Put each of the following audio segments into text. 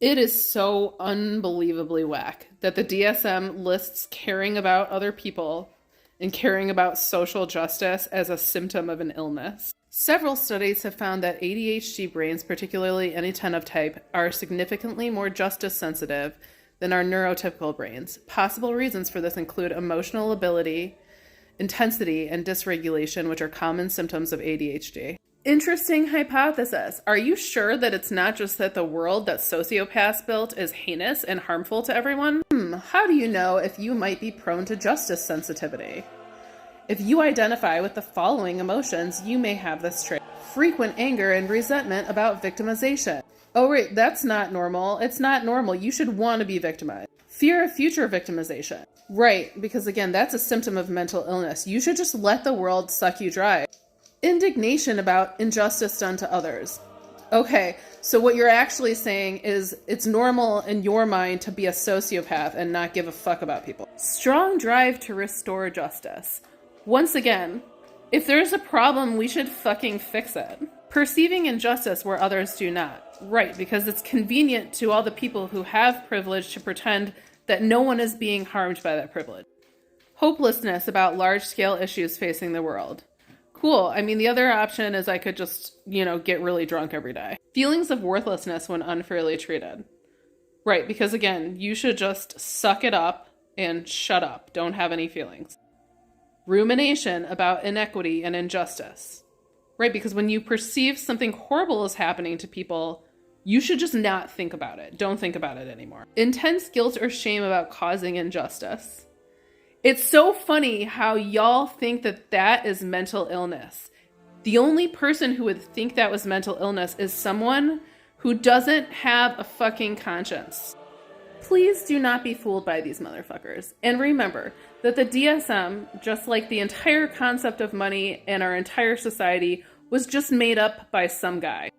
It is so unbelievably whack that the DSM lists caring about other people and caring about social justice as a symptom of an illness. Several studies have found that ADHD brains, particularly inattentive type, are significantly more justice sensitive than our neurotypical brains. Possible reasons for this include emotional ability, intensity, and dysregulation, which are common symptoms of ADHD. Interesting hypothesis. Are you sure that it's not just that the world that sociopaths built is heinous and harmful to everyone? How do you know if you might be prone to justice sensitivity? If you identify with the following emotions, you may have this trait. Frequent anger and resentment about victimization. Oh, wait, that's not normal. It's not normal. You should want to be victimized. Fear of future victimization. Right, because again, that's a symptom of mental illness. You should just let the world suck you dry. Indignation about injustice done to others. Okay, so what you're actually saying is it's normal in your mind to be a sociopath and not give a fuck about people. Strong drive to restore justice. Once again, if there's a problem, we should fucking fix it. Perceiving injustice where others do not. Right, because it's convenient to all the people who have privilege to pretend that no one is being harmed by that privilege. Hopelessness about large-scale issues facing the world. Cool. I mean, the other option is I could just, get really drunk every day. Feelings of worthlessness when unfairly treated. Right, because again, you should just suck it up and shut up. Don't have any feelings. Rumination about inequity and injustice. Right, because when you perceive something horrible is happening to people, you should just not think about it. Don't think about it anymore. Intense guilt or shame about causing injustice. It's so funny how y'all think that that is mental illness. The only person who would think that was mental illness is someone who doesn't have a fucking conscience. Please do not be fooled by these motherfuckers. And remember that the DSM, just like the entire concept of money and our entire society, was just made up by some guy.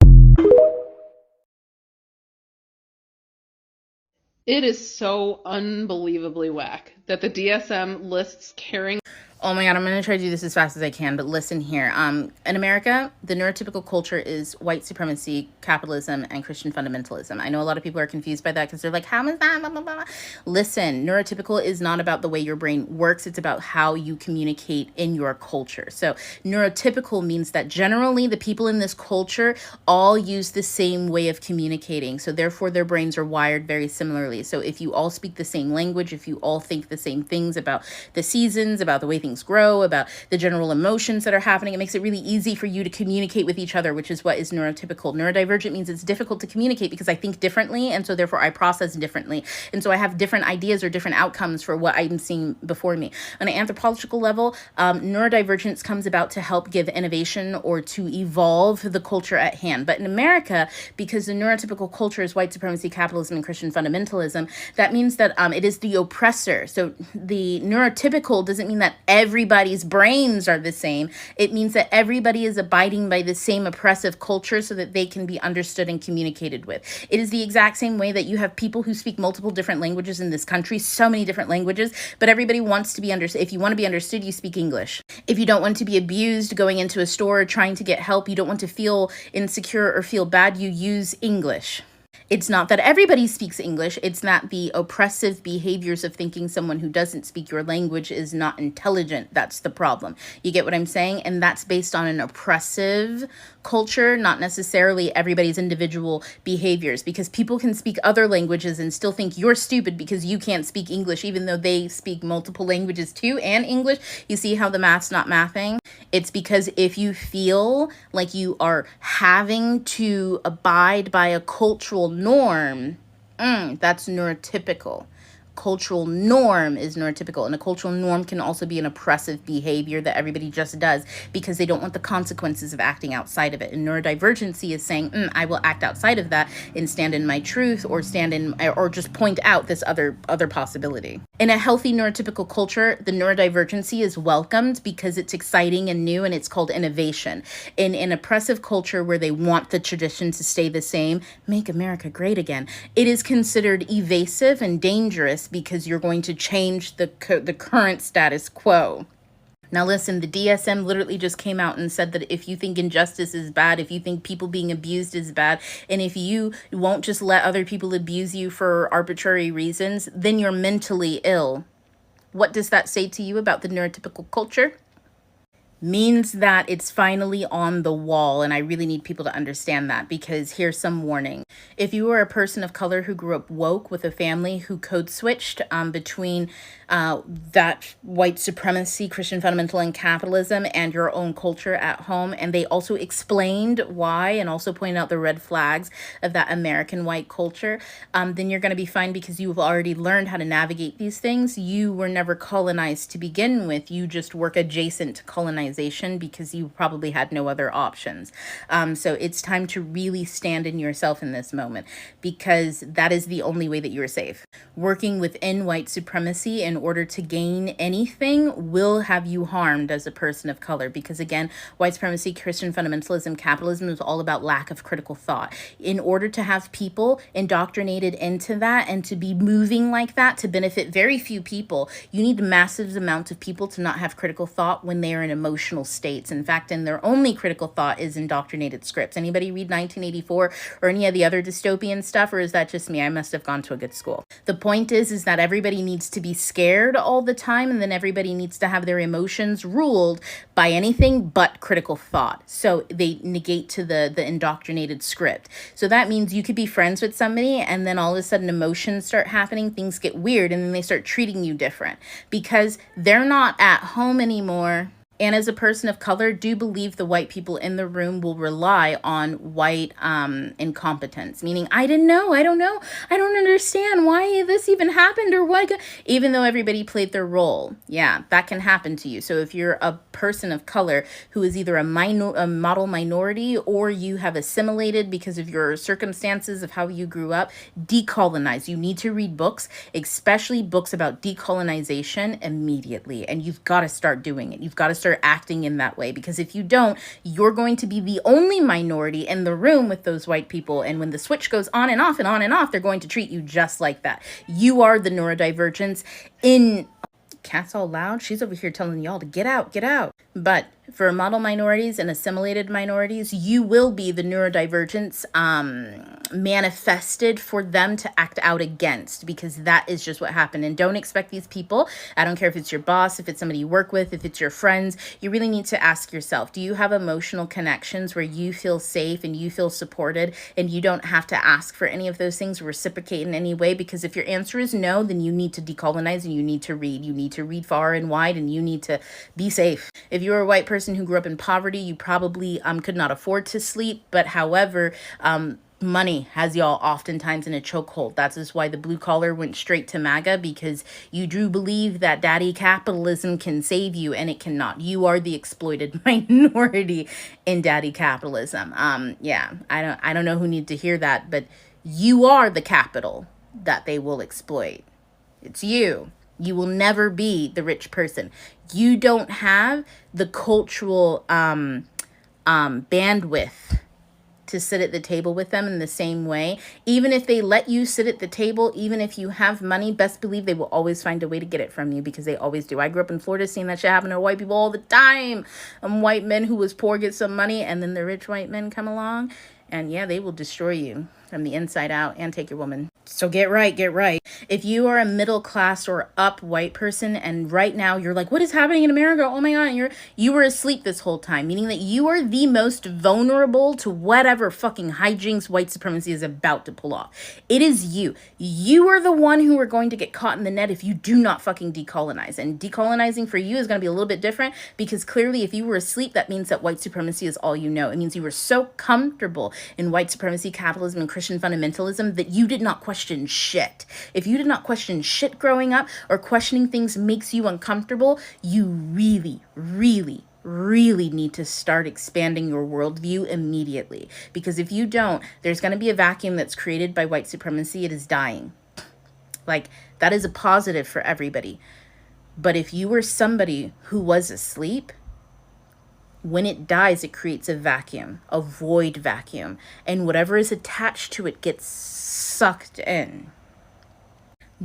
It is so unbelievably whack that the DSM lists caring. Oh my God, I'm going to try to do this as fast as I can, but listen here. In America, the neurotypical culture is white supremacy, capitalism, and Christian fundamentalism. I know a lot of people are confused by that because they're like, how is that? Blah, blah, blah. Listen, neurotypical is not about the way your brain works. It's about how you communicate in your culture. So neurotypical means that generally the people in this culture all use the same way of communicating. So therefore their brains are wired very similarly. So if you all speak the same language, if you all think the same things about the seasons, about the way things grow, about the general emotions that are happening, it makes it really easy for you to communicate with each other, which is what is neurotypical. Neurodivergent means it's difficult to communicate because I think differently, and so therefore I process differently. And so I have different ideas or different outcomes for what I'm seeing before me. On an anthropological level, neurodivergence comes about to help give innovation or to evolve the culture at hand. But in America, because the neurotypical culture is white supremacy, capitalism, and Christian fundamentalism, that means that it is the oppressor. So the neurotypical doesn't mean that everybody's brains are the same. It means that everybody is abiding by the same oppressive culture so that they can be understood and communicated with. It is the exact same way that you have people who speak multiple different languages in this country, so many different languages, but everybody wants to be understood. If you want to be understood, you speak English. If you don't want to be abused going into a store trying to get help, you don't want to feel insecure or feel bad, you use English. It's not that everybody speaks English. It's that the oppressive behaviors of thinking someone who doesn't speak your language is not intelligent. That's the problem. You get what I'm saying? And that's based on an oppressive culture, not necessarily everybody's individual behaviors, because people can speak other languages and still think you're stupid because you can't speak English, even though they speak multiple languages too and English. You see how the math's not mathing? It's because if you feel like you are having to abide by a cultural norm, that's neurotypical. Cultural norm is neurotypical, and a cultural norm can also be an oppressive behavior that everybody just does because they don't want the consequences of acting outside of it. And neurodivergency is saying, I will act outside of that and stand in my truth, or or just point out this other possibility. In a healthy neurotypical culture, the neurodivergency is welcomed because it's exciting and new, and it's called innovation. In an oppressive culture where they want the tradition to stay the same, make America great again, it is considered evasive and dangerous because you're going to change the current status quo. Now listen, the DSM literally just came out and said that if you think injustice is bad, if you think people being abused is bad, and if you won't just let other people abuse you for arbitrary reasons, then you're mentally ill. What does that say to you about the neurotypical culture? Means that it's finally on the wall. And I really need people to understand that, because here's some warning. If you are a person of color who grew up woke with a family who code switched between that white supremacy, Christian fundamental, and capitalism and your own culture at home, and they also explained why and also pointed out the red flags of that American white culture, then you're going to be fine, because you've already learned how to navigate these things. You were never colonized to begin with. You just work adjacent to colonization because you probably had no other options. So it's time to really stand in yourself in this moment, because that is the only way that you're safe. Working within white supremacy in order to gain anything will have you harmed as a person of color, because again, white supremacy, Christian fundamentalism, capitalism is all about lack of critical thought. In order to have people indoctrinated into that and to be moving like that to benefit very few people, you need massive amounts of people to not have critical thought when they are in emotional states. In fact, and their only critical thought is indoctrinated scripts. Anybody read 1984 or any of the other dystopian stuff, or is that just me? I must have gone to a good school. The point is that everybody needs to be scared all the time, and then everybody needs to have their emotions ruled by anything but critical thought. So they negate to the indoctrinated script. So that means you could be friends with somebody, and then all of a sudden emotions start happening, things get weird, and then they start treating you different because they're not at home anymore. And as a person of color, do believe the white people in the room will rely on white incompetence, meaning I didn't know, I don't know, I don't understand why this even happened or why, even though everybody played their role. Yeah, that can happen to you. So if you're a person of color who is either a model minority, or you have assimilated because of your circumstances of how you grew up, decolonize. You need to read books, especially books about decolonization, immediately. And you've got to start doing it. You've got to start acting in that way, because if you don't, you're going to be the only minority in the room with those white people, and when the switch goes on and off and on and off, they're going to treat you just like that. You are the neurodivergence in... Cat's all loud. She's over here telling y'all to get out, get out. But for model minorities and assimilated minorities, you will be the neurodivergence manifested for them to act out against, because that is just what happened. And don't expect these people, I don't care if it's your boss, if it's somebody you work with, if it's your friends, you really need to ask yourself, do you have emotional connections where you feel safe and you feel supported, and you don't have to ask for any of those things or reciprocate in any way? Because if your answer is no, then you need to decolonize, and you need to read. You need to read far and wide, and you need to be safe. If you're a white person who grew up in poverty, you probably could not afford to sleep. But however, money has y'all oftentimes in a chokehold. That's just why the blue collar went straight to MAGA, because you do believe that daddy capitalism can save you, and it cannot. You are the exploited minority in daddy capitalism. Yeah, I don't know who need to hear that, but you are the capital that they will exploit. It's you. You will never be the rich person. You don't have the cultural bandwidth to sit at the table with them in the same way. Even if they let you sit at the table, even if you have money, best believe they will always find a way to get it from you, because they always do. I grew up in Florida seeing that shit happen to white people all the time. White men who was poor get some money, and then the rich white men come along, and yeah, they will destroy you from the inside out and take your woman. So get right, get right. If you are a middle class or up white person, and right now you're like, what is happening in America? Oh my God, you were asleep this whole time, meaning that you are the most vulnerable to whatever fucking hijinks white supremacy is about to pull off. It is you. You are the one who are going to get caught in the net if you do not fucking decolonize. And decolonizing for you is going to be a little bit different, because clearly if you were asleep, that means that white supremacy is all you know. It means you were so comfortable in white supremacy, capitalism, and Christian fundamentalism that you did not question shit. If you did not question shit growing up, or questioning things makes you uncomfortable, you really, really, really need to start expanding your worldview immediately. Because if you don't, there's going to be a vacuum that's created by white supremacy. It is dying. Like, that is a positive for everybody. But if you were somebody who was asleep, when it dies, it creates a vacuum, a void vacuum, and whatever is attached to it gets sucked in.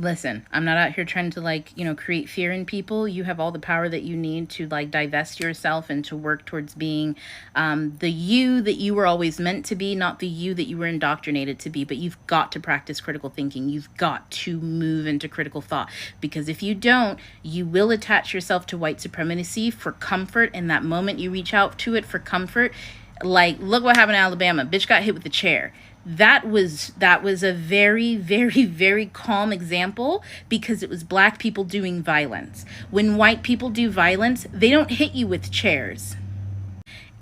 Listen, I'm not out here trying to create fear in people. You have all the power that you need to divest yourself and to work towards being the you that you were always meant to be, not the you that you were indoctrinated to be. But you've got to practice critical thinking. You've got to move into critical thought, because if you don't, you will attach yourself to white supremacy for comfort. And that moment you reach out to it for comfort, look what happened in Alabama. Bitch got hit with a chair. That was a very, very, very calm example, because it was black people doing violence. When white people do violence, they don't hit you with chairs.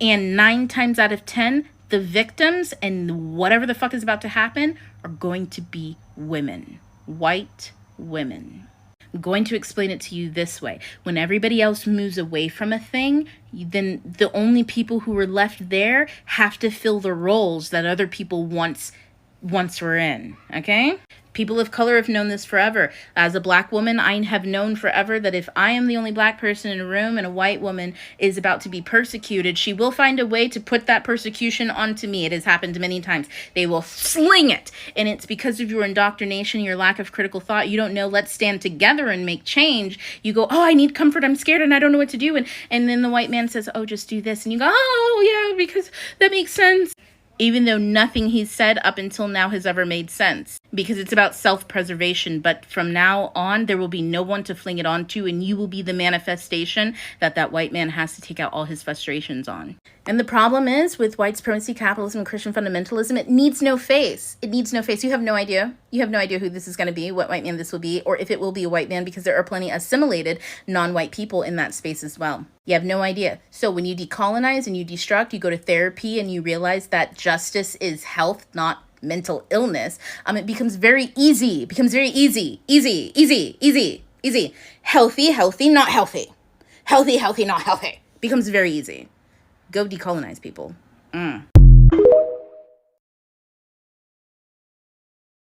And 9 times out of 10, the victims and whatever the fuck is about to happen are going to be women. White women. I'm going to explain it to you this way. When everybody else moves away from a thing, then the only people who are left there have to fill the roles that other people once were in, okay? People of color have known this forever. As a black woman, I have known forever that if I am the only black person in a room and a white woman is about to be persecuted, she will find a way to put that persecution onto me. It has happened many times. They will sling it. And it's because of your indoctrination, your lack of critical thought. You don't know, let's stand together and make change. You go, oh, I need comfort. I'm scared and I don't know what to do. And then the white man says, oh, just do this. And you go, oh, yeah, because that makes sense. Even though nothing he's said up until now has ever made sense, because it's about self-preservation. But from now on, there will be no one to fling it onto, and you will be the manifestation that white man has to take out all his frustrations on. And the problem is with white supremacy, capitalism, and Christian fundamentalism, it needs no face. It needs no face. You have no idea. You have no idea who this is going to be, what white man this will be, or if it will be a white man, because there are plenty of assimilated non-white people in that space as well. You have no idea. So when you decolonize and you destruct, you go to therapy and you realize that justice is health, not mental illness. It becomes very easy. It becomes very easy. Easy. Healthy, not healthy. Healthy, not healthy. Becomes very easy. Go decolonize, people.